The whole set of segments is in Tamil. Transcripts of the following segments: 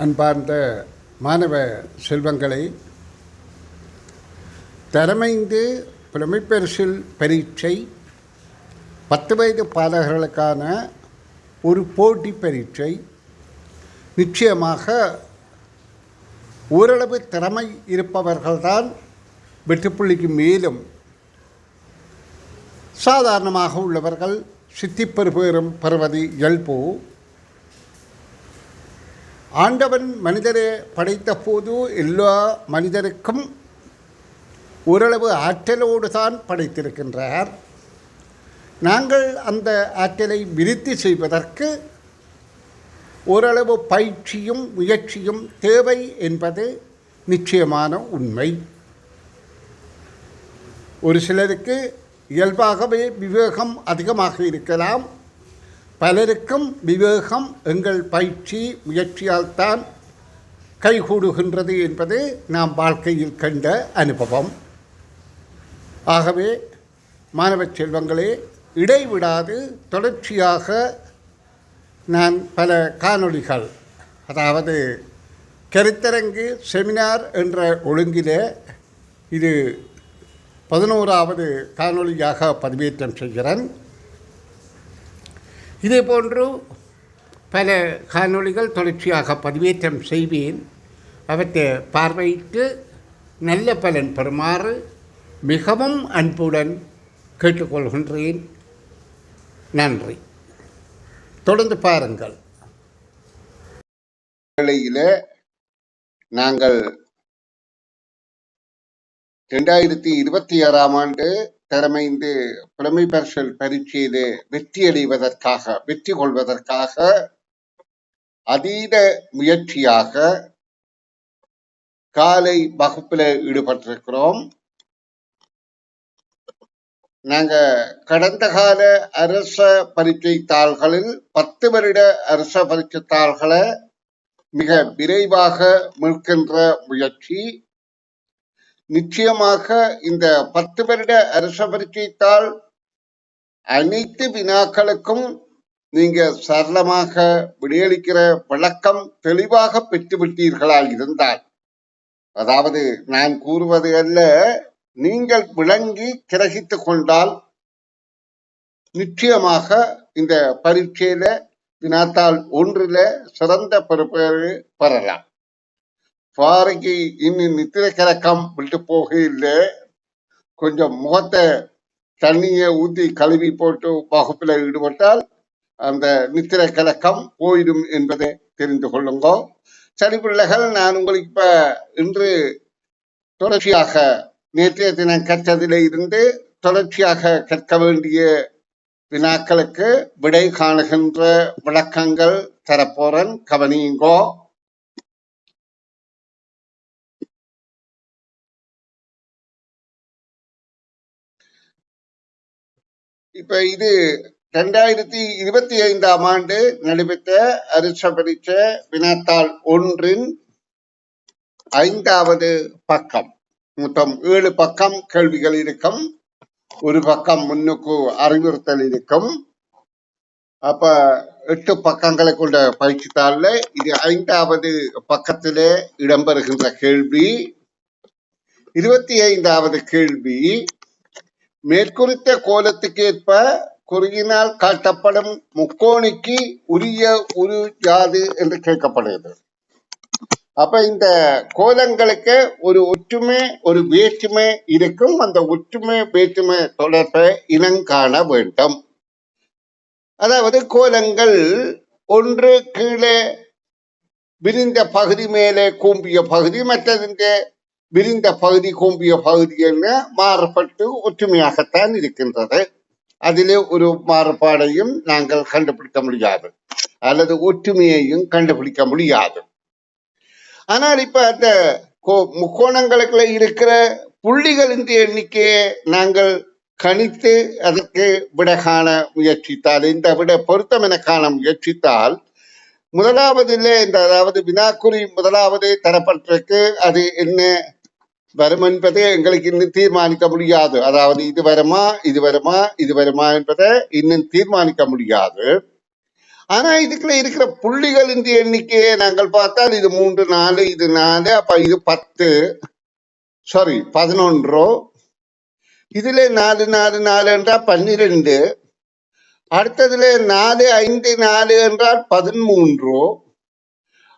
அன்பார்ந்த மாணவ செல்வங்களை, தரமைந்து புலமைப்பரிசில் பரீட்சை 10 வயது பாலகர்களுக்கான ஒரு போட்டி பரீட்சை. நிச்சயமாக ஓரளவு திறமை இருப்பவர்கள்தான் வெற்றுப்புள்ளிக்கு மேலும் சாதாரணமாக உள்ளவர்கள் சித்திப்பெறும் பெறுவது இயல்பு. ஆண்டவன் மனிதரை படைத்த போது எல்லா மனிதருக்கும் ஓரளவு ஆற்றலோடு தான் படைத்திருக்கின்றார். நாங்கள் அந்த ஆற்றலை விருத்தி செய்வதற்கு ஓரளவு பயிற்சியும் முயற்சியும் தேவை என்பது நிச்சயமான உண்மை. ஒரு சிலருக்கு இயல்பாகவே விவேகம் அதிகமாக இருக்கலாம். பலருக்கும் விவேகம் எங்கள் பயிற்சி முயற்சியால் தான் கைகூடுகின்றது என்பது நாம் வாழ்க்கையில் கண்ட அனுபவம். ஆகவே மாணவ செல்வங்களே, இடைவிடாது தொடர்ச்சியாக நான் பல காணொளிகள், அதாவது கருத்தரங்கு செமினார் என்ற ஒழுங்கிலே இது 11வது காணொளியாக பதிவேற்றம் செய்கிறேன். இதேபோன்று பல காணொளிகள் தொடர்ச்சியாக பதிவேற்றம் செய்வேன். அவற்றை பார்வையிட்டு நல்ல பலன் பெறுமாறு மிகவும் அன்புடன் கேட்டுக்கொள்கின்றேன். நன்றி. தொடர்ந்து பாருங்கள். வேளையிலே நாங்கள் 2026ஆம் ஆண்டு திறமைந்து புலமை பரிசில் பரீட்சையிலே வெற்றி கொள்வதற்காக அதீத முயற்சியாக காலை வகுப்பில் ஈடுபட்டிருக்கிறோம். நாங்க கடந்த கால அரச பரீட்சை தாள்களில் 10 வருட அரச பரீட்சை தாள்களை மிக விரைவாக மீட்கின்ற முயற்சி. நிச்சயமாக இந்த 10 வருட அரச பரீட்சைத்தால் அனைத்து வினாக்களுக்கும் நீங்க சரளமாக விடையளிக்கிற விளக்கம் தெளிவாக பெற்றுவிட்டீர்களா இருந்தால், அதாவது நான் கூறுவது அல்ல, நீங்கள் விளங்கி கிரகித்து கொண்டால் நிச்சயமாக இந்த பரீட்சையில வினாத்தாள் 1ல சிறந்த பெறுபேறு பெறலாம். பாறைக்கு இன்னும் நித்திரை கலக்கம் விட்டு போக இல்லை. கொஞ்சம் முகத்தை தண்ணியை ஊற்றி கழுவி போட்டு வகுப்பில் ஈடுபட்டால் அந்த நித்திரை கலக்கம் போயிடும் என்பதை தெரிந்து கொள்ளுங்க. சரி பிள்ளைகள், நான் உங்களுக்கு இப்ப இன்று தொடர்ச்சியாக நேற்றைய தினம் கற்றதில் இருந்து தொடர்ச்சியாக கற்க வேண்டிய வினாக்களுக்கு விடை காணுகின்ற விளக்கங்கள் தரப்போறன், கவனியுங்கோ. இப்ப இது 2025ஆம் ஆண்டு நடைபெற்ற அரச பரீட்சை வினாத்தாள் 1இன் 5வது பக்கம். மொத்தம் 7 பக்கம் கேள்விகள் இருக்கும். ஒரு பக்கம் முன்னுக்கு அறிவுறுத்தல் இருக்கும். அப்ப 8 பக்கங்களை கொண்ட பயிற்சித்தாள்ல இது 5வது பக்கத்திலே இடம்பெறுகின்ற கேள்வி. 25வது கேள்வி, மேற்குறித்த கோலத்துக்கு ஏற்ப குறியினால் காட்டப்படும் முக்கோணிக்கு உரிய உரு யாது என்று கேட்கப்படுகிறது. அப்ப இந்த கோலங்களுக்கு ஒரு ஒற்றுமை ஒரு வேற்றுமை இருக்கும். அந்த ஒற்றுமை வேற்றுமை தொடர்பை இனங்காண வேண்டும். அதாவது கோலங்கள் ஒன்று கீழே விரிந்த பகுதி மேலே கூம்பிய பகுதி, மற்றது விரிந்த பகுதி கூம்பிய பகுதி என மாறுபட்டு ஒற்றுமையாகத்தான் இருக்கின்றது. அதிலே ஒரு மாறுபாடையும் நாங்கள் கண்டுபிடிக்க முடியாது, அல்லது ஒற்றுமையையும் கண்டுபிடிக்க முடியாது. ஆனால் இப்ப அந்த முக்கோணங்களுக்குள்ள இருக்கிற புள்ளிகளின் எண்ணிக்கையை நாங்கள் கணித்து அதற்கு விட காண முயற்சித்தால், இந்த விட பொருத்தம் என காண முயற்சித்தால், முதலாவதில் இந்த அதாவது வினாக்குறி முதலாவது தரப்பட்டிருக்கு. அது என்ன வரும் என்பதை எங்களுக்கு இன்னும் தீர்மானிக்க முடியாது. அதாவது இது வருமா இது வருமா இது வருமா என்பதை இன்னும் தீர்மானிக்க முடியாது. ஆனா இதுக்குள்ள இருக்கிற புள்ளிகளின் எண்ணிக்கையை நாங்கள் பார்த்தால் இது 3 4 இது 4 அப்ப இது 10 சாரி 11. இதுல 4 4 4 என்றால் 12. அடுத்ததுல 4 5 4 என்றால் 13.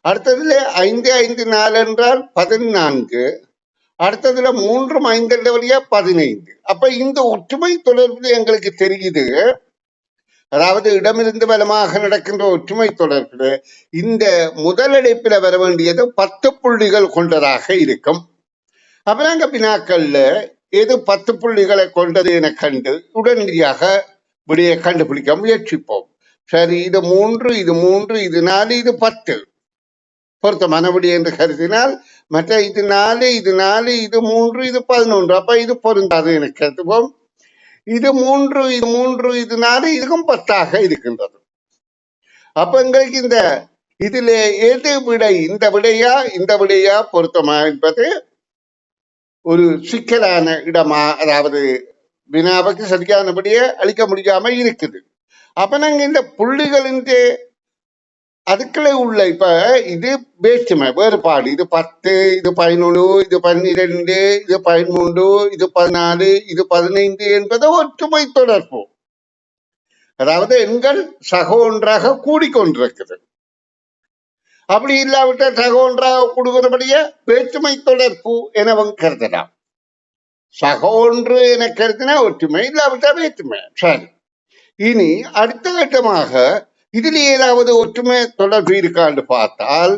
அடுத்ததுல 5 5 4 என்றால் 14. அடுத்ததுல 3 5 வழியா 15. அப்ப இந்த ஒற்றுமை தொடர்பு எங்களுக்கு தெரியுது. அதாவது இடமிருந்து பலமாக நடக்கின்ற ஒற்றுமை தொடர்பில் இந்த முதலடைப்பில வர வேண்டியது 10 புள்ளிகள் கொண்டதாக இருக்கும். அப்ப நாங்க வினாக்கள்ல எது 10 புள்ளிகளை கொண்டது என கண்டு உடனடியாக விடையை கண்டுபிடிக்க முயற்சிப்போம். சரி, இது 3 இது 3 இது 4 இது 10 பொருத்தமான விடை என்று கருதினால், மற்ற இது 4 இது 4 இது 3 இது 11 அப்ப இது பொருந்தாது என கருதுவோம். இது 3 இது 3 இது 4 இதுக்கும் 10 இருக்கின்றது. அப்ப எங்களுக்கு இந்த இதுல எது விடை, இந்த விடையா பொருத்தமா என்பது ஒரு சிக்கலான இடமா, அதாவது வினாவுக்கு சரியானபடியே அளிக்க முடியாம இருக்குது. அப்ப நாங்க இந்த புள்ளிகளின் அதுக்குள்ள உள்ள இப்ப இது வேற்றுமை வேறுபாடு, இது 10 இது 11 இது 12 இது 13 இது 14 இது 15 என்பது ஒற்றுமை தொடர்பு. அதாவது எண்கள் சக ஒன்றாக கூடிக்கொண்டிருக்குது. அப்படி இல்லாவிட்டால் சக ஒன்றாக கூடுகிறபடியே வேற்றுமை தொடர்பு எனவும் கருதலாம். சக ஒன்று என கருதினா ஒற்றுமை, இல்லாவிட்டால் வேற்றுமை. சரி, இனி அடுத்த கட்டமாக இதில் ஏதாவது ஒற்றுமை தொடர்பு இருக்கான்னு பார்த்தால்,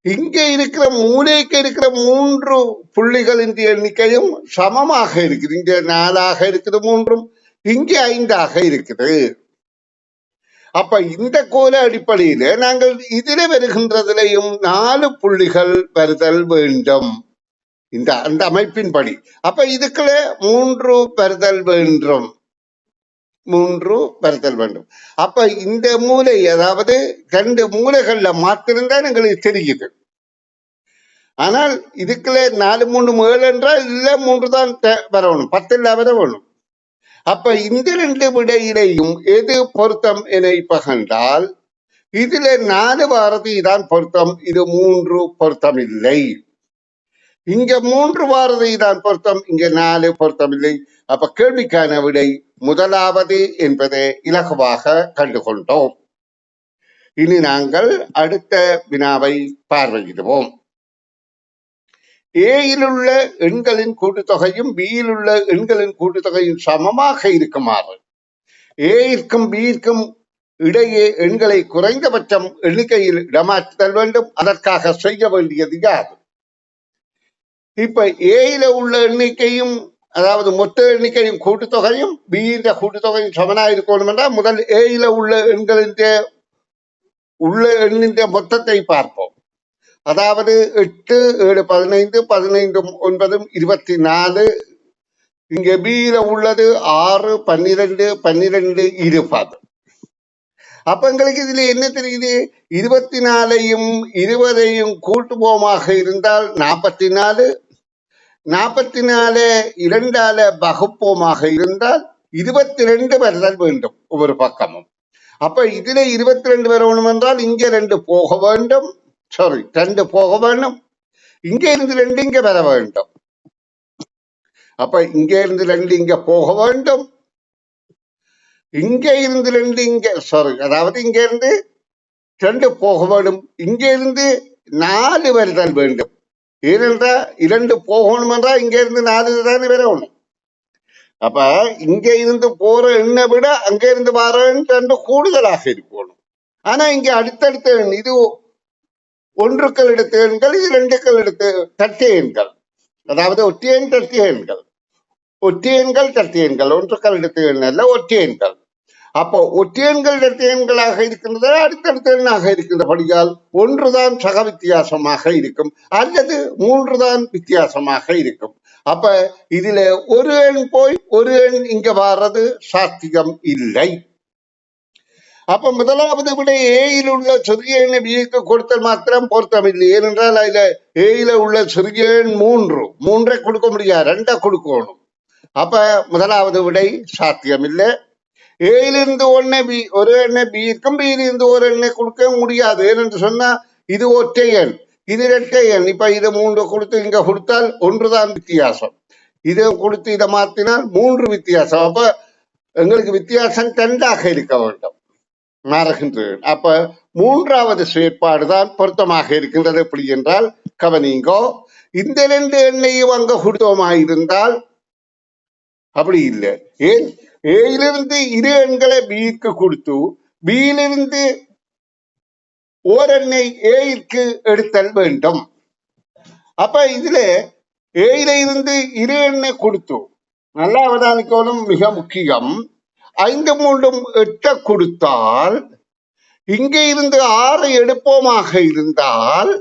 இங்க இருக்கிற மூலைக்கு இருக்கிற 3 புள்ளிகளின் எண்ணிக்கையும் சமமாக இருக்குது. இங்க 4 இருக்குது 3, இங்கே 5 இருக்குது. அப்ப இந்த கோல அடிப்படையில நாங்கள் இதில் வருகின்றதிலையும் 4 புள்ளிகள் வருதல் வேண்டும் அந்த அமைப்பின்படி. அப்ப இதுக்குள்ள 3 வருதல் வேண்டும், 3 வருதல் வேண்டும். அப்ப இந்த மூலை, அதாவது 2 மூலைகள்ல மாத்திருந்தான் எங்களுக்கு தெரியுது. ஆனால் இதுக்குள்ள 4 3 7 என்றால் இல்ல 3 தான் வரணும், 10 இல்ல வர வேணும். அப்ப இந்த 2 விடையிலையும் எது பொருத்தம் என பகண்டால் இதுல 4 வாரதி தான் பொருத்தம், இது 3 பொருத்தம் இல்லை. இங்க 3 வாரதி தான் பொருத்தம், இங்க 4 பொருத்தம் இல்லை. அப்ப கேள்விக்கான விடை முதலாவது என்பதை இலகுவாக கண்டுகொண்டோம். இனி நாங்கள் அடுத்த வினாவை பார்வையிடுவோம். ஏயில் உள்ள எண்களின் கூட்டுத்தொகையும் பியில் உள்ள எண்களின் கூட்டுத்தொகையும் சமமாக இருக்குமாறு ஏற்கும் பிற்கும் இடையே எண்களை குறைந்தபட்சம் எண்ணிக்கையில் இடமாற்றுதல் வேண்டும். அதற்காக செய்ய வேண்டியது யாது? இப்ப ஏயில உள்ள எண்ணிக்கையும், அதாவது மொத்த எண்ணிக்கையும் கூட்டுத்தொகையும் பியின் கூட்டுத்தொகையும் சமனாக இருக்கணும் என்றால் முதல் ஏயில உள்ள எண்களின் எண்ணின் மொத்தத்தை பார்ப்போம். அதாவது 8 7 15 15 9 24. இங்க பியில உள்ளது 6 12 12 20. அப்ப எங்களுக்கு இதுல என்ன தெரியுது? 24ஐயும் 20ஐயும் கூட்டுவோமாக இருந்தால் 44, 44 2ஆல வகுப்போமாக இருந்தால் 22 வருதல் வேண்டும் ஒவ்வொரு பக்கமும். அப்ப இதுல 22 வரணும் என்றால் இங்க 2 போக வேண்டும், சாரி 2 போக வேண்டும், இங்க இருந்து 2 இங்க வர வேண்டும். அப்ப இங்க இருந்து 2 இங்க போக வேண்டும், இங்க இருந்து 2 இங்க, சாரி அதாவது இங்க இருந்து 2 போக வேண்டும், இங்க இருந்து 4 வருதல் வேண்டும். ஏனென்றா 2 போகணும் என்றா இங்க இருந்து 4 தானே வரணும். அப்ப இங்க இருந்து போற எண்ணை விட அங்க இருந்து வர 2 கூடுதலாக இருக்கணும். ஆனா இங்க அடுத்தடுத்த எண், இது ஒன்றுக்கள் எடுத்த எண்கள், இது 2க்கள் எடுத்த தட்டிய எண்கள், அதாவது ஒற்றை எண் தட்டிய எண்கள், ஒற்றை எண்கள் தட்டிய எண்கள், ஒன்றுக்கள் எடுத்த எண் அல்ல ஒற்றை எண்கள். அப்போ ஒற்றை எண்கள் இரட்டை எண்களாக இருக்கின்றது, அடுத்தடுத்த எண்ணாக இருக்கின்றபடியால் ஒன்றுதான் சக வித்தியாசமாக இருக்கும், அல்லது 3 தான் வித்தியாசமாக இருக்கும். அப்ப இதுல ஒரு எண் போய் ஒரு எண் இங்க வர்றது சாத்தியம் இல்லை. அப்ப முதலாவது விட ஏயில் உள்ள சிறிய எண்ணை பிக்கு கொடுத்தல் மாத்திரம் பொருத்தம் இல்லை. ஏனென்றால் அதுல ஏயில உள்ள சிறிய எண் 3 கொடுக்க முடியாது, 2 கொடுக்கணும். அப்ப முதலாவது விடை சாத்தியம் இல்லை. ஏயிலிருந்து ஒரு எண்ணெய் பி இருக்கும், பியிலிருந்து ஒரு எண்ணெய் கொடுக்க முடியாது. ஏனென்று சொன்னா இது ஒற்றை எண், இது இரட்டை எண். இப்ப இதை 3 கொடுத்து இங்க கொடுத்தால் ஒன்றுதான் வித்தியாசம், இதை கொடுத்து இதை மாத்தினால் 3 வித்தியாசம். அப்ப எங்களுக்கு வித்தியாசம் 2ஆக இருக்க வேண்டும், மாறுகின்றது. அப்ப 3வது செயற்பாடுதான் பொருத்தமாக இருக்கின்றது. எப்படி என்றால் கவனிங்கோ, இந்த 2 எண்ணையும் அங்க கொடுத்தோமாயிருந்தால் அப்படி இல்லை. ஏன் ஏயிலிருந்து 2 எண்களை பிக்கு கொடுத்து பியிலிருந்து ஓரெண்ணை ஏயிற்கு எடுத்தல் வேண்டும். அப்ப இதுல ஏயில இருந்து 2 எண்ணை கொடுத்து நல்லா அவதானிக்கணும், மிக முக்கியம். 5 3 8 கொடுத்தால் இங்கே இருந்து 6 எடுப்போமாக இருந்தால்,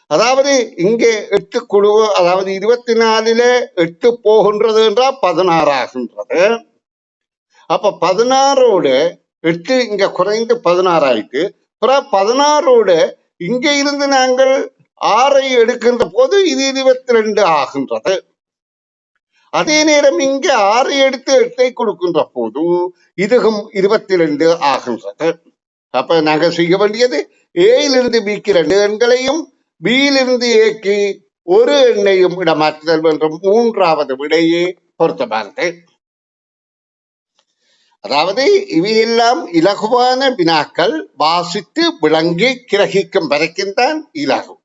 அதாவது இங்கே 8 குழு, அதாவது 24ல 8 போகின்றது என்றால் 16 ஆகின்றது. அப்ப 16ஓட 8 இங்க குறைந்து 16 ஆயிட்டு, 16ஓட இங்க இருந்து நாங்கள் 6 எடுக்கின்ற போது இது 22 ஆகின்றது. அதே நேரம் இங்க 6 எடுத்து 8 கொடுக்கின்ற போது இதுவும் 22 ஆகின்றது. அப்ப நாங்கள் செய்ய வேண்டியது ஏயிலிருந்து பிக்கு 2 எண்களையும் பியிலிருந்து ஏக்கு ஒரு எண்ணையும் இடமாற்றுதல் வேண்டும். 3வது விடையே பொருத்தமானது. அதாவது இவையெல்லாம் இலகுவான வினாக்கள், வாசித்து விளங்கி கிரகிக்கும் வரைக்கும் தான் இலகு.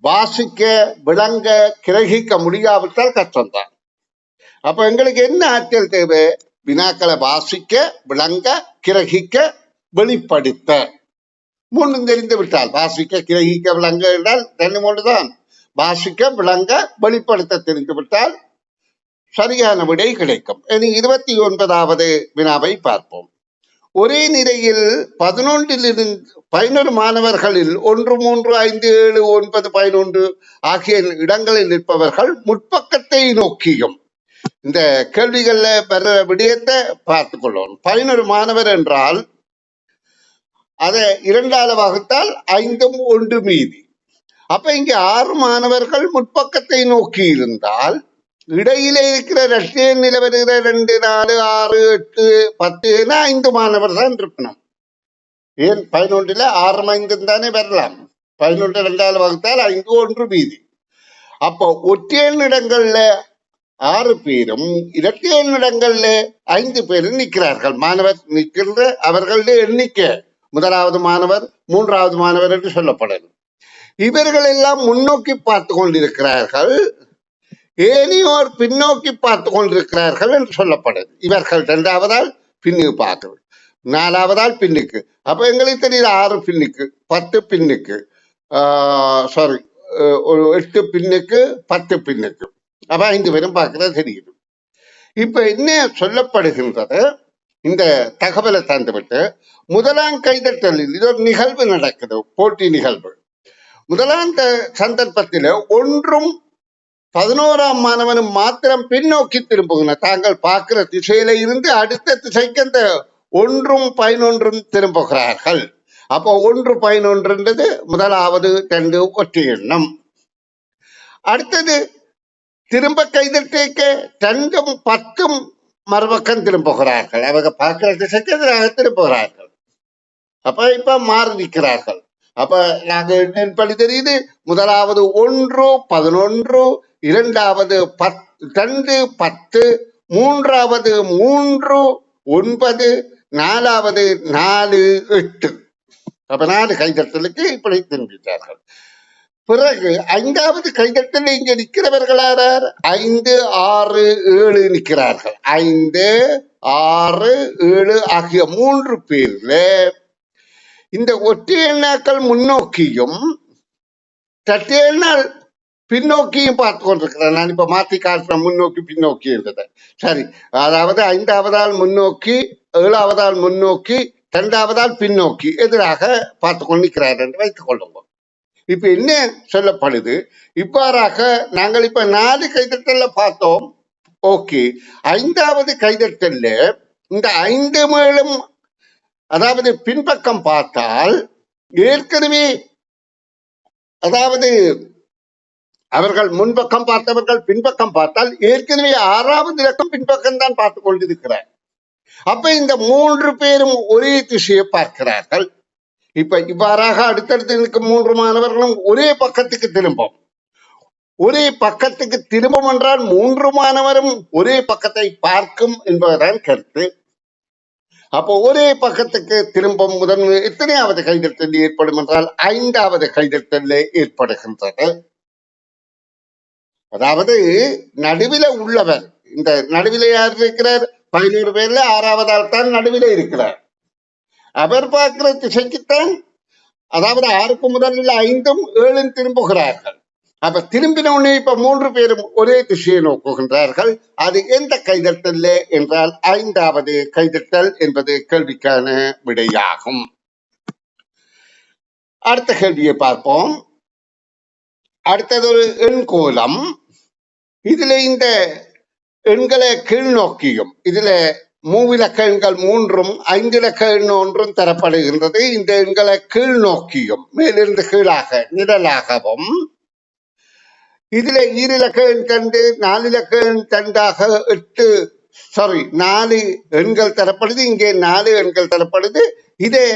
வாசிக்க விளங்க கிரகிக்க முடியாவிட்டால் கஷ்டம்தான். அப்ப எங்களுக்கு என்ன ஆற்றல் தேவை? வினாக்களை வாசிக்க விளங்க கிரகிக்க வெளிப்படுத்த 3 தெரிந்து விட்டால், வாசிக்க கிரகிக்க விளங்க என்றால் 2 தான். வாசிக்க விளங்க வெளிப்படுத்த தெரிந்து விட்டால் சரியான விடை கிடைக்கும். இனி 29வது வினாவை பார்ப்போம். ஒரே நிலையில் 11 மாணவர்களில் 1 3 5 7 9 11 ஆகிய இடங்களில் இருப்பவர்கள் முற்பக்கத்தை நோக்கியும், இந்த கேள்விகள்ல வர விடயத்தை பார்த்து கொள்ளணும். 11 மாணவர் என்றால் அதை 2ஆல் வகுத்தால் 5 1 மீதி. அப்ப இங்க 6 மாணவர்கள் முற்பக்கத்தை நோக்கி இருந்தால் இடையில இருக்கிற இரட்டை எண்ணில வருகிற 2 4 6 8 10 5 மாணவர் தான் இருக்கணும். ஏன் 11ல 6 5 தானே வரலாம். 11 2ஆல் வகுத்தால் 5 1 மீதி. அப்போ ஒற்றை எண்ணிடங்கள்ல 6 பேரும் இரட்டை எண்ணிடங்கள்ல 5 பேரும் நிற்கிறார்கள். மாணவர் நிற்கின்ற அவர்களுடைய எண்ணிக்கை 1வது மாணவர் 3வது மாணவர் என்று சொல்லப்படும். இவர்கள் எல்லாம் முன்னோக்கி பார்த்து கொண்டிருக்கிறார்கள், ஏனையோர் பின்னோக்கி பார்த்து கொண்டிருக்கிறார்கள் என்று சொல்லப்படுது. இவர்கள் 2ஆவதால் பின்னுக்கு பார்க்கிறது, 4ஆவதால் பின்னுக்கு. அப்ப எங்களுக்கு தெரியுது 6 பின்னுக்கு 10 பின்னுக்கு, 8 பின்னுக்கு 10 பின்னுக்கு. அப்ப 5 பேரும் பார்க்கிறது தெரியுது. இப்ப என்ன சொல்லப்படுகின்றது? இந்த தகவலை தந்துவிட்டு 1ஆம் கைதட்டலில் இது ஒரு நிகழ்வு நடக்குது, போட்டி நிகழ்வு. 1ஆம் சந்தர்ப்பத்தில் 1ம் 11ஆம் மாணவனும் மாத்திரம் பின்னோக்கி திரும்புகிற, தாங்கள் பார்க்கிற திசையில இருந்து அடுத்த திசைக்கு அந்த 1ம் 11ம் திரும்புகிறார்கள். அப்போ 1 11ன்றது 1வது 2 ஒற்றை எண்ணம். அடுத்தது திரும்ப கைதட்டேக்க 2ம் 10ம் மறுபக்கம் திரும்புகிறார்கள், அவங்க பார்க்கிற திசைக்கு எதிராக திரும்புகிறார்கள். அப்ப இப்ப மாறி நிற்கிறார்கள். அப்ப நாங்க என்னப்படி தெரியுது, 1வது 1 11, 2வது 2 10, 3வது 3 9, 4வது 4 8. அப்ப 4 கைதட்டலுக்கு இப்படி திரும்பிட்டார்கள். பிறகு 5வது கைதட்டல் இங்க நிற்கிறவர்கள் யார்? 5 6 7 நிற்கிறார்கள். 5 6 7 ஆகிய 3 பேர்ல இந்த ஒற்றை எண்ணாக்கள் முன்னோக்கியும் இரட்டை எண்ணால் பின்னோக்கியும் பார்த்து கொண்டிருக்கிறேன். நான் இப்ப மாத்தி காட்டுறேன், முன்னோக்கி பின்னோக்கி என்றதை. சரி, அதாவது 5ஆவதால் முன்னோக்கி, 7ஆவதால் முன்னோக்கி, 2ஆவதால் பின்னோக்கி எதிராக பார்த்து கொண்டிருக்கிறார் என்று வைத்துக் கொள்ளுங்க. இப்ப என்ன சொல்லப்படுது? இவ்வாறாக நாங்கள் இப்ப 4 கைதட்டல்ல பார்த்தோம். ஓகே, 5வது கைதட்டல்ல இந்த 5 மேலும், அதாவது பின்பக்கம் பார்த்தால் ஏற்கனவே, அதாவது அவர்கள் முன்பக்கம் பார்த்தவர்கள் பின்பக்கம் பார்த்தால் ஏற்கனவே 6வது இலக்கம் பின்பக்கம் தான் பார்த்து கொண்டிருக்கிறார். அப்ப இந்த 3 பேரும் ஒரே திசையை பார்க்கிறார்கள். இப்ப இவ்வாறாக அடுத்தடுத்து இருக்கும் 3 மாணவர்களும் ஒரே பக்கத்துக்கு திரும்பும். ஒரே பக்கத்துக்கு திரும்பும் என்றால் 3 மாணவரும் ஒரே பக்கத்தை பார்க்கும் என்பதுதான் கருத்து. அப்போ ஒரே பக்கத்துக்கு திரும்பும் முதன்மை எத்தனையாவது கைதட்டல் ஏற்படும் என்றால் 5வது கைதட்டல் ஏற்படுகின்றது. அதாவது நடுவில உள்ளவர், இந்த நடுவில யார் இருக்கிறார்? 11 பேர்ல 6வது ஆள் தான் நடுவில இருக்கிறார். அவர் பார்க்கிற திசைக்குத்தான், அதாவது 6க்கு முதலில் 5ம் 7ம் திரும்புகிறார்கள். அப்ப திரும்பின உடனே இப்ப 3 பேரும் ஒரே திசையை நோக்குகின்றார்கள். அது எந்த கைதட்டல் என்றால் 5வது கைதட்டல் என்பது கேள்விக்கான விடையாகும். அடுத்த கேள்வியை பார்ப்போம். அடுத்தது ஒரு எண்கோலம். இதுல இந்த எண்களை கீழ் நோக்கியும், இதுல மூவிலக்க எண்கள் 3ம் 5 இலக்க எண் 1ம் தரப்படுகின்றது. இந்த எண்களை கீழ் நோக்கியும் மேலிருந்து கீழாக நிழலாகவும், இதுல 2 இலக்க எண் தண்டு 4 இலக்க எண் தண்டாக 4 எண்கள் தரப்படுது. இங்கே 4 எண்கள் தரப்படுது. இதே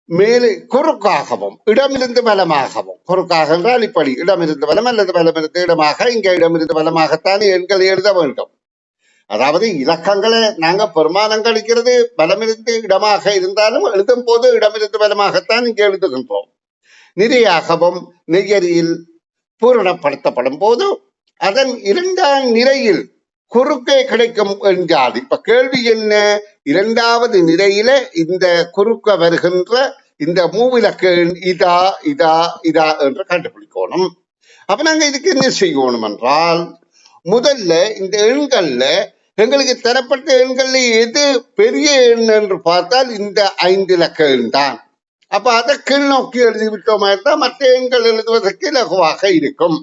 மேலே குறுக்காகவும் இடமிருந்து வலமாகவும், குறுக்காக என்றால் இப்படி இடமிருந்து வலம் அல்லது வலமிருந்து இடமாக, இங்கே இடமிருந்து வலமாகத்தான் எண்களை எழுத வேண்டும். அதாவது இலக்கங்களை நாங்க பெருமானம் கழிக்கிறது வலமிருந்து இடமாக இருந்தாலும் எழுதும் போது இடமிருந்து வலமாகத்தான் இங்கே எழுதுகின்றோம். நிரையாகவும் நெய்யரியில் பூரணப்படுத்தப்படும் போது அதன் 2ஆம் நிரையில் குறுக்கே கிடைக்கும் என்றால், இப்ப கேள்வி என்ன? 2வது நிரையில இந்த குறுக்க வருகின்ற இந்த மூவிலக்க இதா இதா இதா என்று கண்டுபிடிக்கணும். அப்ப நாங்க இதுக்கு என்ன செய்யணும் என்றால், முதல்ல இந்த எண்கள்ல எங்களுக்கு தரப்பட்ட எண்கள்ல எது பெரிய எண் என்று பார்த்தால் இந்த 5 இலக்க எண் தான். அப்ப அதை கீழ் நோக்கி எழுதிவிட்டோமா இருந்தால் மற்ற எண்கள் எழுதுவதற்கு இலகுவாக இருக்கும்.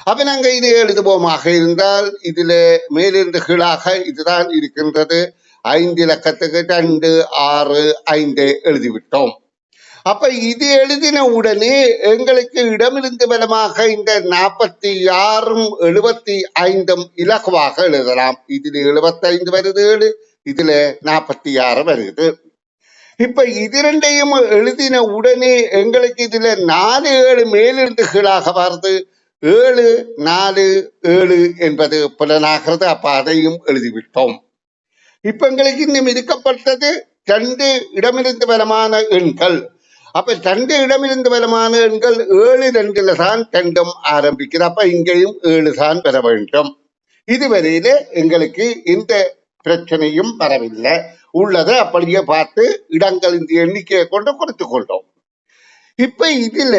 அப்ப நாங்க இது எழுதுவோமாக இருந்தால், இதுல மேலிருந்து கீழாக இதுதான் இருக்கின்றது. 5 இலக்கத்துக்கு 2, 6, 5 எழுதிவிட்டோம். அப்ப இது எழுதின உடனே எங்களுக்கு இடமிருந்து வலமாக இந்த 46ம் 75ம் இலகுவாக எழுதலாம். இதுல 75 வருது, இதுல 46 வருது. இப்ப இது 2ஐயும் எழுதின உடனே எங்களுக்கு இதுல 4, 7 மேலிருந்து கீழாக வருது. 7, 4, 7 என்பது புலனாகிறது. அப்ப அதையும் எழுதிவிட்டோம். இப்ப எங்களுக்கு இன்னும் இருக்கப்பட்டது 2 இடமிருந்து வலமான எண்கள். அப்ப 2 இடமிருந்து வலமான எண்கள் 7, 2ல தான் 2ம் ஆரம்பிக்கிறது. அப்ப இங்கேயும் 7 தான் பெற வேண்டும். இதுவரையில எங்களுக்கு எந்த பிரச்சனையும் வரவில்லை. உள்ளதை அப்படியே பார்த்து இடங்கள் இந்த எண்ணிக்கையை கொண்டு கொடுத்து கொண்டோம். இப்ப இதுல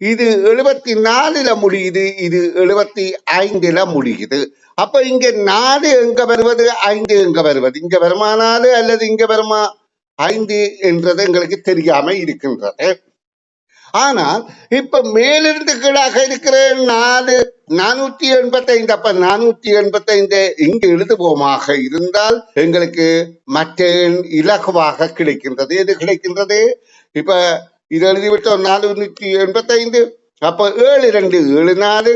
இது 74ல முடியுது, இது 75ல முடியுது. அப்ப இங்க 4 எங்க வருவது, 5 எங்க வருவது? இங்க வருமா 4 அல்லது இங்க வருமா 5 என்றது எங்களுக்கு தெரியாம இருக்கின்றது. ஆனால் இப்ப மேலிருந்து கீழாக இருக்கிற 485. அப்ப 485 இங்கு எழுதுவோமாக இருந்தால் எங்களுக்கு மற்ற இலகுவாக கிடைக்கின்றது. எது கிடைக்கின்றது? இப்ப இது எழுதிவிட்டோம் 485. அப்ப 7, 2, 7, 4,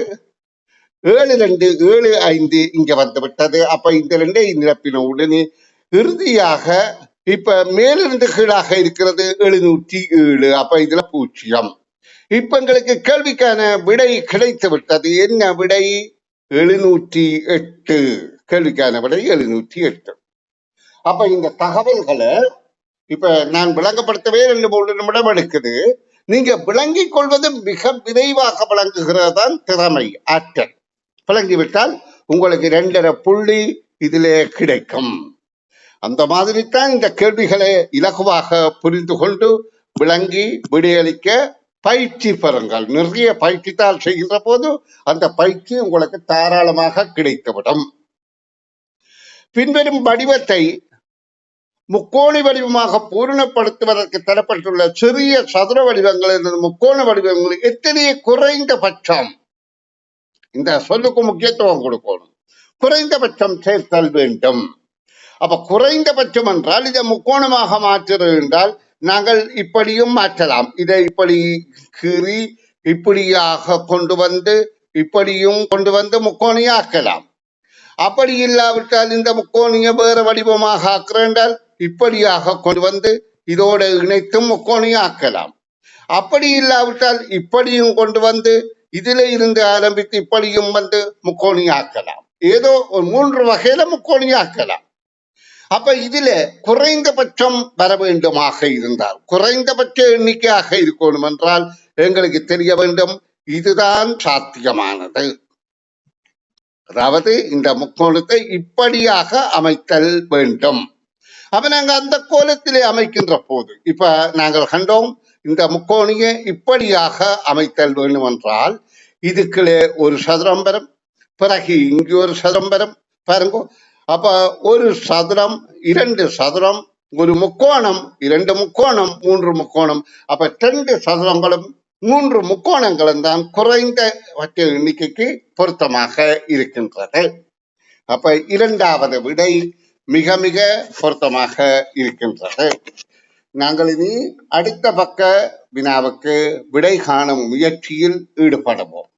7, 2, 7, 5 இங்க வந்து விட்டது. அப்ப இந்த 2ஐ நிரப்பின உடனே இறுதியாக இப்ப மேலிருந்து கீழாக இருக்கிறது 707. அப்ப இதுல 0. இப்ப எங்களுக்கு கேள்விக்கான விடை கிடைத்து விட்டது. என்ன விடை? 708. கேள்விக்கான விடை 708. அப்ப இந்த தகவல்களை இப்ப நான் விளங்கப்படுத்தவே 2-3 நிமிடம் எடுக்குது. நீங்க விளங்கிக் கொள்வது மிக விரைவாக விளங்குகிறதான் திறமை, ஆற்றல். விளங்கிவிட்டால் உங்களுக்கு 2.5 புள்ளி இதிலே கிடைக்கும். அந்த மாதிரி தான் இந்த கேள்விகளை இலகுவாக புரிந்து கொண்டு விளங்கி விடையளிக்க பயிற்சி பெறுங்கள். நிறைய பயிற்சித்தால் செய்கின்ற போது அந்த பயிற்சி உங்களுக்கு தாராளமாக கிடைத்துவிடும். பின்வரும் வடிவத்தை முக்கோண வடிவமாக பூரணப்படுத்துவதற்கு தரப்பட்டுள்ள சிறிய சதுர வடிவங்கள் முக்கோண வடிவங்கள் எத்தனை குறைந்தபட்சம், இந்த சொல்லுக்கு முக்கியத்துவம் கொடுக்கணும், குறைந்தபட்சம் சேர்த்தல் வேண்டும். அப்ப குறைந்தபட்சம் என்றால் இதை முக்கோணமாக மாற்றுறது என்றால் நாங்கள் இப்படியும் மாற்றலாம். இதை இப்படி கீறி இப்படியாக கொண்டு வந்து இப்படியும் கொண்டு வந்து முக்கோணியாக்கலாம். அப்படி இல்லாவிட்டால் இந்த முக்கோணிய வேற வடிவமாக ஆக்குறால் இப்படியாக கொண்டு வந்து இதோட இணைத்தும் முக்கோணிய ஆக்கலாம். அப்படி இல்லாவிட்டால் இப்படியும் கொண்டு வந்து இதுல இருந்து ஆரம்பித்து இப்படியும் வந்து முக்கோணிய ஆக்கலாம். ஏதோ ஒரு 3 வகையில முக்கோணிய ஆக்கலாம். அப்ப இதுல குறைந்தபட்சம் வர வேண்டுமாக இருந்தால், குறைந்தபட்ச எண்ணிக்கையாக இருக்கணும் என்றால் எங்களுக்கு தெரிய வேண்டும் இதுதான் சாத்தியமானது. அதாவது இந்த முக்கோணத்தை இப்படியாக அமைத்தல் வேண்டும். அப்ப நாங்க அந்த கோலத்திலே அமைக்கின்ற போது இப்ப நாங்கள் கண்டோம் இந்த முக்கோணியை இப்படியாக அமைத்தல் வேண்டும் என்றால் இதுக்குள்ளே ஒரு சதுரம் வரும், பிறகு இங்கு ஒரு சதுரம் வரும் பாருங்க. அப்ப ஒரு சதுரம், 2 சதுரம், ஒரு முக்கோணம், 2 முக்கோணம், 3 முக்கோணம். அப்ப 2 சதுரங்களும் 3 முக்கோணங்களும் தான் குறைந்தபட்ச எண்ணிக்கைக்கு பொருத்தமாக இருக்கின்றது. அப்ப 2வது விடை மிக மிக பொருத்தமாக இருக்கின்றது. நாங்கள் இனி அடுத்த பக்க வினாவுக்கு விடை காணும் முயற்சியில் ஈடுபடுவோம்.